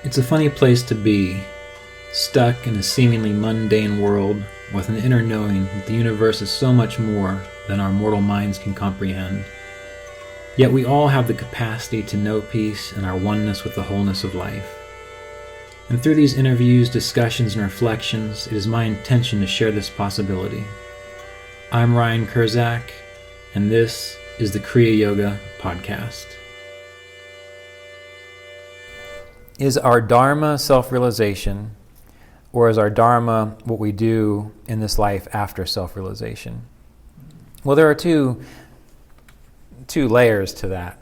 It's a funny place to be, stuck in a seemingly mundane world with an inner knowing that the universe is so much more than our mortal minds can comprehend. Yet we all have the capacity to know peace and our oneness with the wholeness of life. And through these interviews, discussions, and reflections, it is my intention to share this possibility. I'm Ryan Kurczak, and this is the Kriya Yoga Podcast. Is our Dharma self-realization, or is our Dharma what we do in this life after self-realization? Well, there are two layers to that.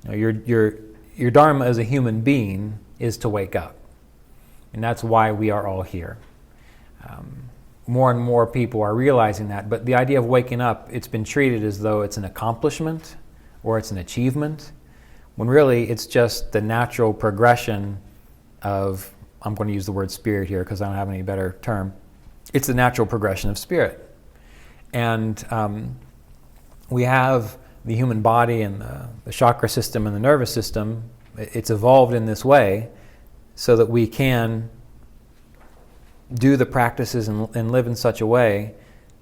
Your Dharma as a human being is to wake up. And that's why we are all here. More and more people are realizing that, but the idea of waking up, it's been treated as though it's an accomplishment or it's an achievement, when really it's just the natural progression of, I'm going to use the word spirit here because I don't have any better term, it's the natural progression of spirit. And we have the human body and the chakra system and the nervous system. It's evolved in this way so that we can do the practices and live in such a way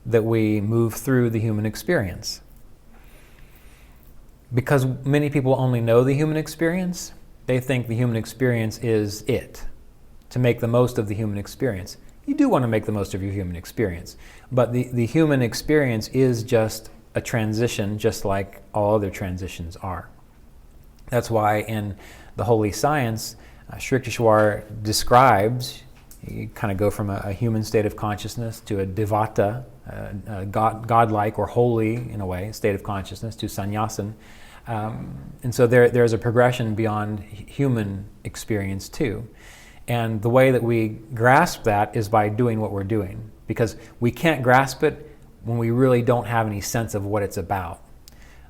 that we move through the human experience. Because many people only know the human experience, they think the human experience is it, to make the most of the human experience. You do want to make the most of your human experience, but the human experience is just a transition, just like all other transitions are. That's why in the holy science, Sri Yukteswar describes, you kind of go from a human state of consciousness to a devata, godlike or holy, in a way, state of consciousness, to sannyasin. And so there's a progression beyond human experience too. And the way that we grasp that is by doing what we're doing, because we can't grasp it when we really don't have any sense of what it's about.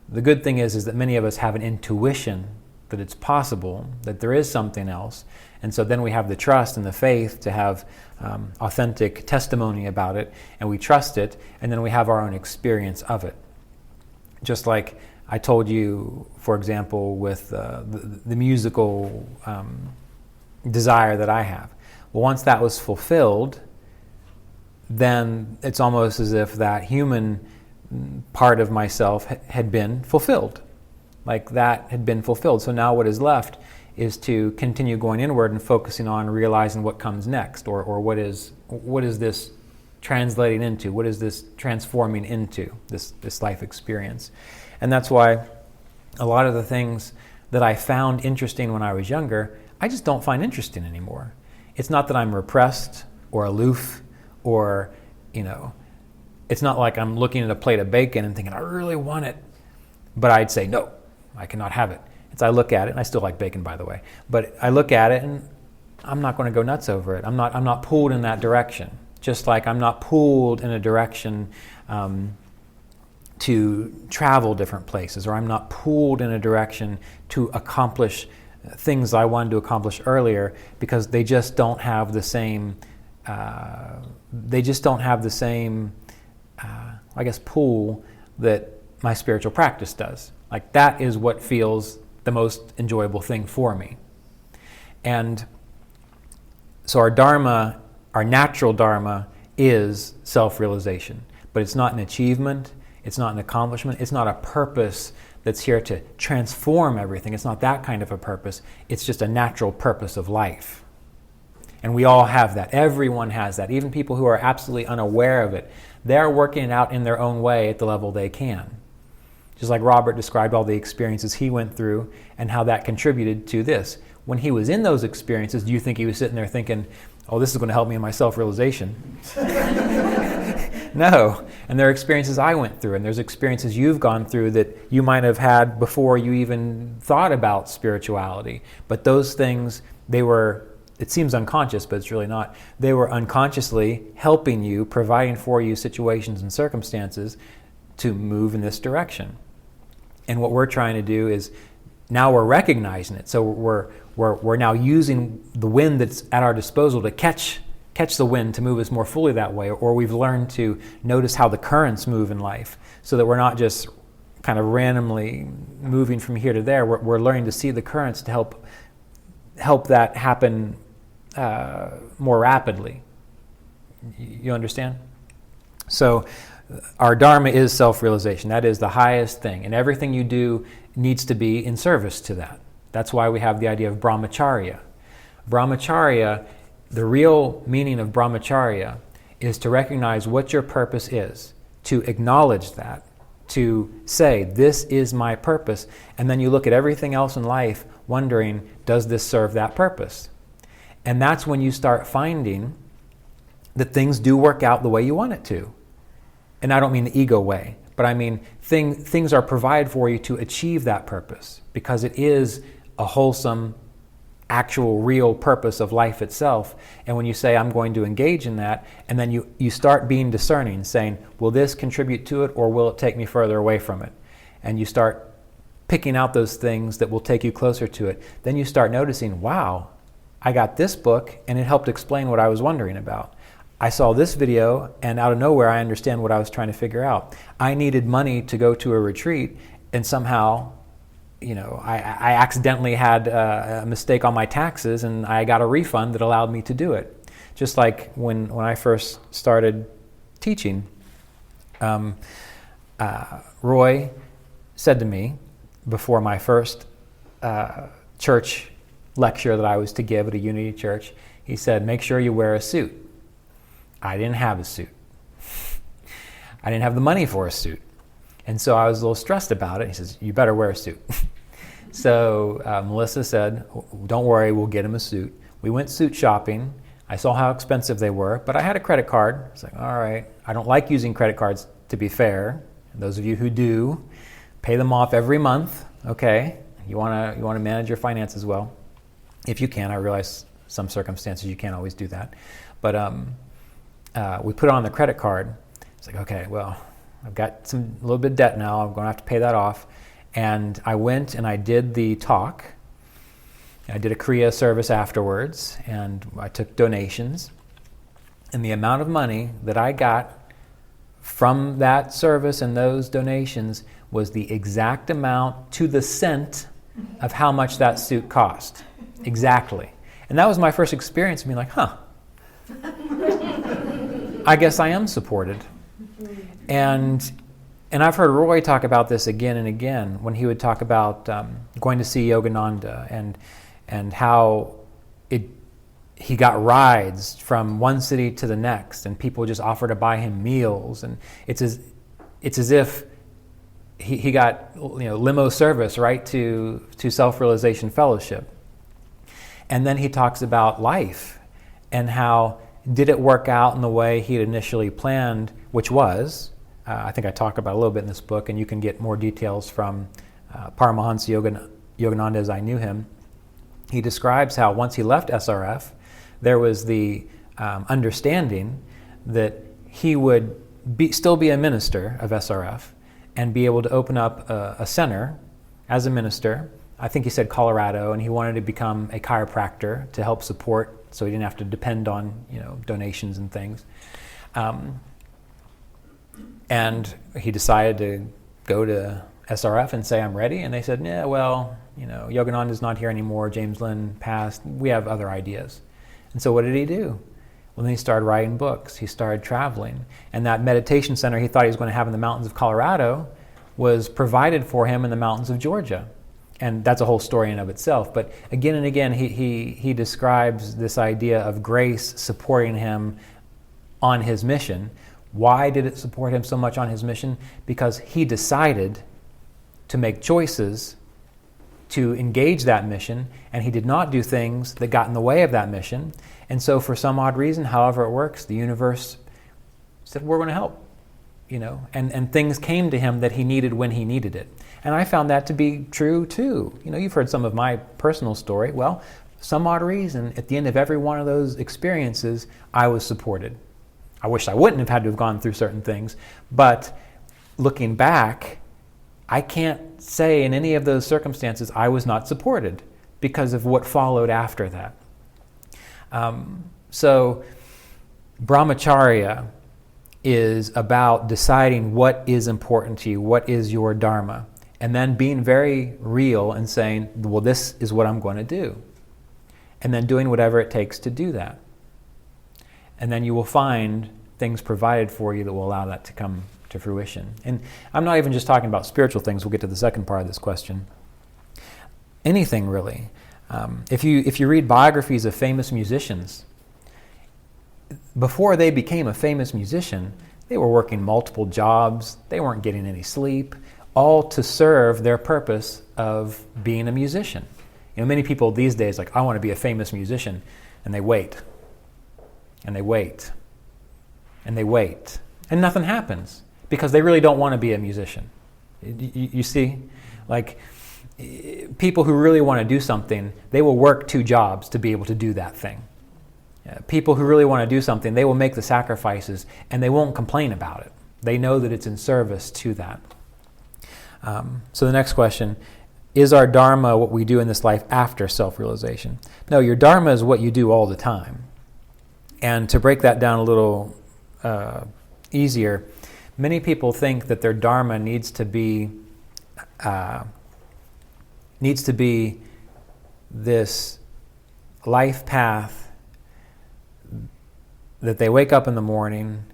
The good thing is that many of us have an intuition that it's possible, that there is something else. And so then we have the trust and the faith to have authentic testimony about it, and we trust it, and then we have our own experience of it. Just like I told you, for example, with the musical desire that I have. Well, once that was fulfilled, then it's almost as if that human part of myself had been fulfilled. Like that had been fulfilled. So now what is left is to continue going inward and focusing on realizing what comes next, or what is this translating into, what is this transforming into, this life experience. And that's why a lot of the things that I found interesting when I was younger, I just don't find interesting anymore. It's not that I'm repressed or aloof, or, it's not like I'm looking at a plate of bacon and thinking, I really want it, but I'd say, no, I cannot have it. It's I look at it, and I still like bacon, by the way, but I look at it and I'm not going to go nuts over it. I'm not pulled in that direction. Just like I'm not pulled in a direction to travel different places, or I'm not pulled in a direction to accomplish things I wanted to accomplish earlier, because they just don't have the same. Pull that my spiritual practice does. Like that is what feels the most enjoyable thing for me. And so our Dharma, our natural Dharma, is self-realization. But it's not an achievement, it's not an accomplishment, it's not a purpose that's here to transform everything. It's not that kind of a purpose. It's just a natural purpose of life. And we all have that. Everyone has that. Even people who are absolutely unaware of it, they're working it out in their own way at the level they can. Just like Robert described all the experiences he went through and how that contributed to this. When he was in those experiences, do you think he was sitting there thinking, oh, this is going to help me in my self-realization? No. And there are experiences I went through, and there's experiences you've gone through that you might have had before you even thought about spirituality. But those things, it seems unconscious, but it's really not. They were unconsciously helping you, providing for you situations and circumstances to move in this direction. And what we're trying to do is, now we're recognizing it. So we're now using the wind that's at our disposal to catch the wind to move us more fully that way, or we've learned to notice how the currents move in life, so that we're not just kind of randomly moving from here to there. We're learning to see the currents to help help that happen more rapidly. You understand? So our Dharma is self-realization. That is the highest thing. And everything you do needs to be in service to that. That's why we have the idea of brahmacharya. Brahmacharya, the real meaning of brahmacharya is to recognize what your purpose is, to acknowledge that, to say, this is my purpose. And then you look at everything else in life wondering, does this serve that purpose? And that's when you start finding that things do work out the way you want it to. And I don't mean the ego way, but I mean things are provided for you to achieve that purpose, because it is a wholesome, actual, real purpose of life itself. And when you say, I'm going to engage in that, and then you start being discerning, saying, will this contribute to it, or will it take me further away from it? And you start picking out those things that will take you closer to it. Then you start noticing, wow, I got this book, and it helped explain what I was wondering about. I saw this video, and out of nowhere, I understand what I was trying to figure out. I needed money to go to a retreat, and somehow, I accidentally had a mistake on my taxes, and I got a refund that allowed me to do it. Just like when I first started teaching, Roy said to me before my first church lecture that I was to give at a Unity church, he said, make sure you wear a suit. I didn't have a suit. I didn't have the money for a suit. And so I was a little stressed about it. He says, you better wear a suit. So Melissa said, don't worry, we'll get him a suit. We went suit shopping. I saw how expensive they were, but I had a credit card. I was like, all right. I don't like using credit cards, to be fair. And those of you who do, pay them off every month, okay? You want to manage your finances well. If you can. I realize some circumstances you can't always do that. But we put it on the credit card. It's like, okay, well, I've got a little bit of debt now. I'm going to have to pay that off. And I went and I did the talk. I did a Kriya service afterwards, and I took donations. And the amount of money that I got from that service and those donations was the exact amount to the cent of how much that suit cost. Exactly. And that was my first experience of being like, I guess I am supported. And I've heard Roy talk about this again and again when he would talk about going to see Yogananda and how he got rides from one city to the next, and people just offer to buy him meals, and it's as if he got limo service right to Self-Realization Fellowship. And then he talks about life and how did it work out in the way he had initially planned, which was, I think I talk about a little bit in this book, and you can get more details from Paramahansa Yogananda as I knew him. He describes how once he left SRF, there was the understanding that he would still be a minister of SRF and be able to open up a center as a minister. I think he said Colorado, and he wanted to become a chiropractor to help support so he didn't have to depend on donations and things. And he decided to go to SRF and say, I'm ready. And they said, yeah, well, Yogananda's not here anymore. James Lynn passed. We have other ideas. And so what did he do? Well, then he started writing books. He started traveling. And that meditation center he thought he was going to have in the mountains of Colorado was provided for him in the mountains of Georgia. And that's a whole story in and of itself. But again and again, he describes this idea of grace supporting him on his mission. Why did it support him so much on his mission? Because he decided to make choices to engage that mission, and he did not do things that got in the way of that mission. And so for some odd reason, however it works, the universe said, we're going to help. And things came to him that he needed when he needed it. And I found that to be true too. You've heard some of my personal story. Well, some odd reason, at the end of every one of those experiences, I was supported. I wish I wouldn't have had to have gone through certain things, but looking back, I can't say in any of those circumstances I was not supported because of what followed after that. So brahmacharya is about deciding what is important to you, what is your dharma, and then being very real and saying, well, this is what I'm going to do. and then doing whatever it takes to do that. And then you will find things provided for you that will allow that to come to fruition. And I'm not even just talking about spiritual things. We'll get to the second part of this question. Anything really. If you read biographies of famous musicians, before they became a famous musician, they were working multiple jobs. They weren't getting any sleep, all to serve their purpose of being a musician. Many people these days like, I want to be a famous musician, and they wait, and they wait, and they wait, and nothing happens because they really don't want to be a musician. You see? Like, people who really want to do something, they will work 2 jobs to be able to do that thing. People who really want to do something, they will make the sacrifices and they won't complain about it. They know that it's in service to that. So the next question, is our Dharma what we do in this life after self-realization? No, your Dharma is what you do all the time. And to break that down a little easier, many people think that their Dharma needs to be this life path that they wake up in the morning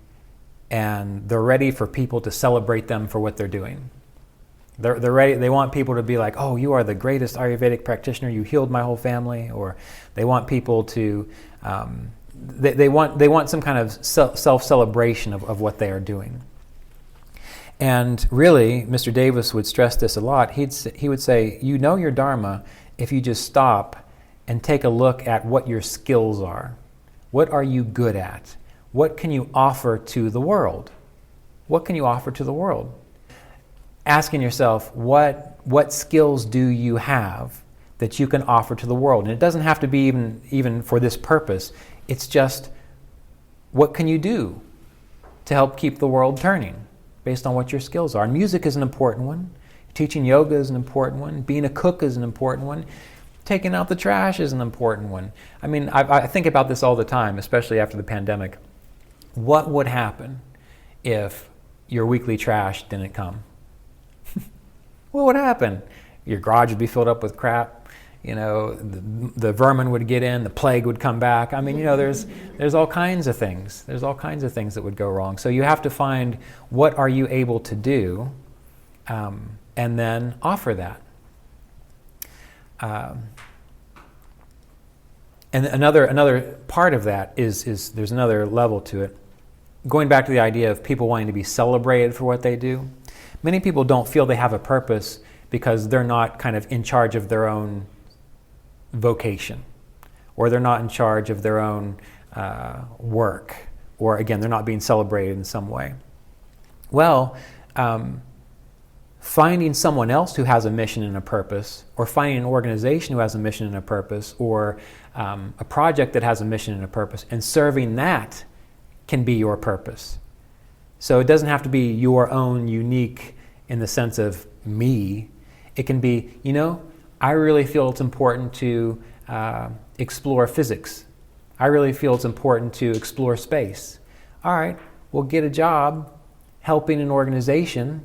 and they're ready for people to celebrate them for what they're doing. They're ready. They want people to be like, "Oh, you are the greatest Ayurvedic practitioner. You healed my whole family." Or they want people to they want some kind of self-celebration of what they are doing. And really, Mr. Davis would stress this a lot. He would say, you know your Dharma if you just stop and take a look at what your skills are. What are you good at? What can you offer to the world? What can you offer to the world? Asking yourself, what skills do you have that you can offer to the world? And it doesn't have to be even for this purpose. It's just, what can you do to help keep the world turning based on what your skills are? And music is an important one. Teaching yoga is an important one. Being a cook is an important one. Taking out the trash is an important one. I mean, I think about this all the time, especially after the pandemic. What would happen if your weekly trash didn't come? What would happen? Your garage would be filled up with crap. The vermin would get in, the plague would come back. I mean, there's all kinds of things. There's all kinds of things that would go wrong. So you have to find what are you able to do, and then offer that. And another part of that is there's another level to it. Going back to the idea of people wanting to be celebrated for what they do, many people don't feel they have a purpose because they're not kind of in charge of their own vocation, or they're not in charge of their own work, or again, they're not being celebrated in some way. Well, finding someone else who has a mission and a purpose, or finding an organization who has a mission and a purpose, or a project that has a mission and a purpose, and serving that can be your purpose. So it doesn't have to be your own unique in the sense of me. It can be, I really feel it's important to explore physics. I really feel it's important to explore space. All right, well, get a job helping an organization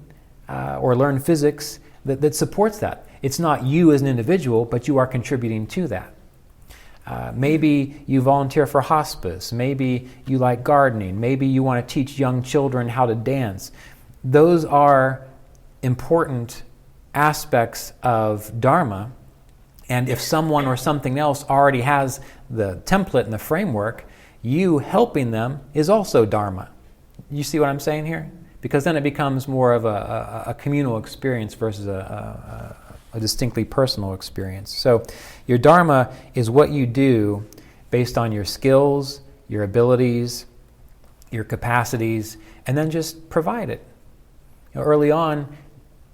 or learn physics that supports that. It's not you as an individual, but you are contributing to that. Maybe you volunteer for hospice. Maybe you like gardening. Maybe you want to teach young children how to dance. Those are important aspects of Dharma. And if someone or something else already has the template and the framework, you helping them is also Dharma. You see what I'm saying here? Because then it becomes more of a communal experience versus a distinctly personal experience. So your Dharma is what you do based on your skills, your abilities, your capacities, and then just provide it. Early on,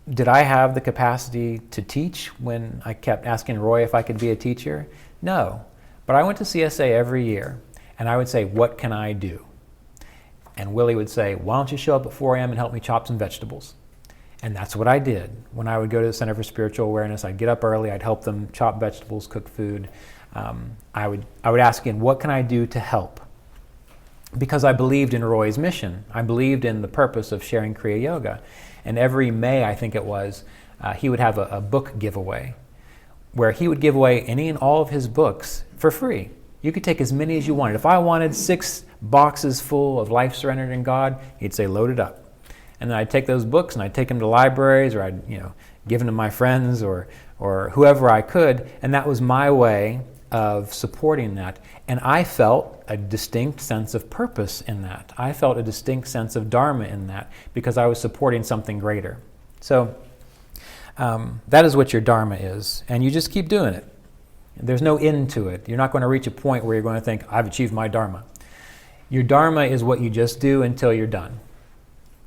did I have the capacity to teach when I kept asking Roy if I could be a teacher? No. But I went to CSA every year, and I would say, what can I do? And Willie would say, why don't you show up at 4 a.m. and help me chop some vegetables? And that's what I did. When I would go to the Center for Spiritual Awareness, I'd get up early, I'd help them chop vegetables, cook food. I would ask again, what can I do to help? Because I believed in Roy's mission. I believed in the purpose of sharing Kriya Yoga. And every May, I think it was, he would have a book giveaway where he would give away any and all of his books for free. You could take as many as you wanted. If I wanted 6 boxes full of Life Surrendered in God, he'd say, load it up. And then I'd take those books and I'd take them to libraries, or I'd give them to my friends or whoever I could, and that was my way of supporting that. And I felt a distinct sense of purpose in that. I felt a distinct sense of Dharma in that because I was supporting something greater. So that is what your Dharma is, and you just keep doing it. There's no end to it. You're not going to reach a point where you're going to think, I've achieved my Dharma. Your Dharma is what you just do until you're done.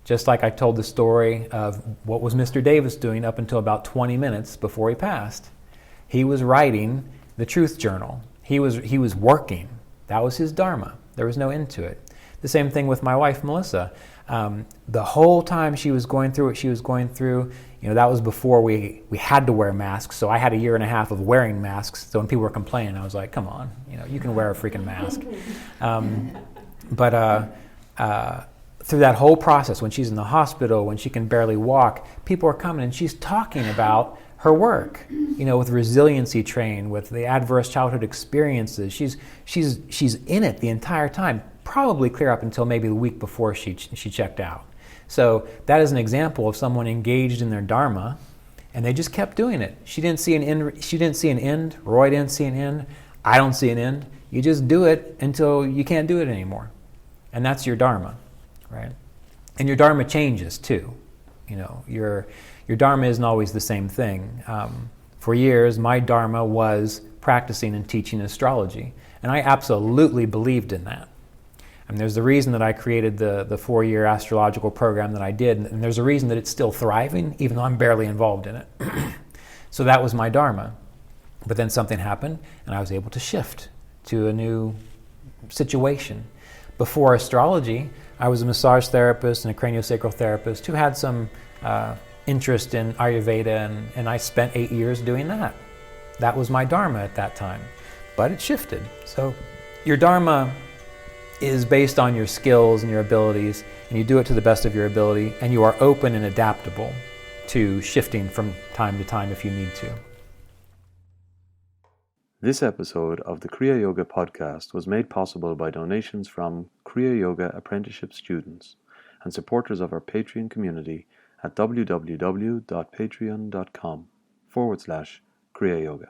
Just like I told the story of what was Mr. Davis doing up until about 20 minutes before he passed. He was writing the Truth Journal. He was working. That was his Dharma. There was no end to it. The same thing with my wife, Melissa. The whole time she was going through what she was going through, that was before we had to wear masks. So I had a year and a half of wearing masks. So when people were complaining, I was like, come on, you can wear a freaking mask. But through that whole process, when she's in the hospital, when she can barely walk, people are coming and she's talking about her work, with resiliency train, with the adverse childhood experiences. She's in it the entire time, probably clear up until maybe the week before she checked out. So that is an example of someone engaged in their Dharma, and they just kept doing it. She didn't see an end. She didn't see an end. Roy didn't see an end. I don't see an end. You just do it until you can't do it anymore, and that's your Dharma, right? And your Dharma changes too. Your Dharma isn't always the same thing. For years, my Dharma was practicing and teaching astrology, and I absolutely believed in that. And there's a reason that I created the 4-year astrological program that I did, and there's a reason that it's still thriving, even though I'm barely involved in it. So that was my Dharma. But then something happened, and I was able to shift to a new situation. Before astrology, I was a massage therapist and a craniosacral therapist who had some interest in Ayurveda, and I spent 8 years doing that. That was my Dharma at that time. But it shifted. So your Dharma is based on your skills and your abilities, and you do it to the best of your ability, and you are open and adaptable to shifting from time to time if you need to. This episode of the Kriya Yoga podcast was made possible by donations from Kriya Yoga Apprenticeship students and supporters of our Patreon community at www.patreon.com/Kriya Yoga.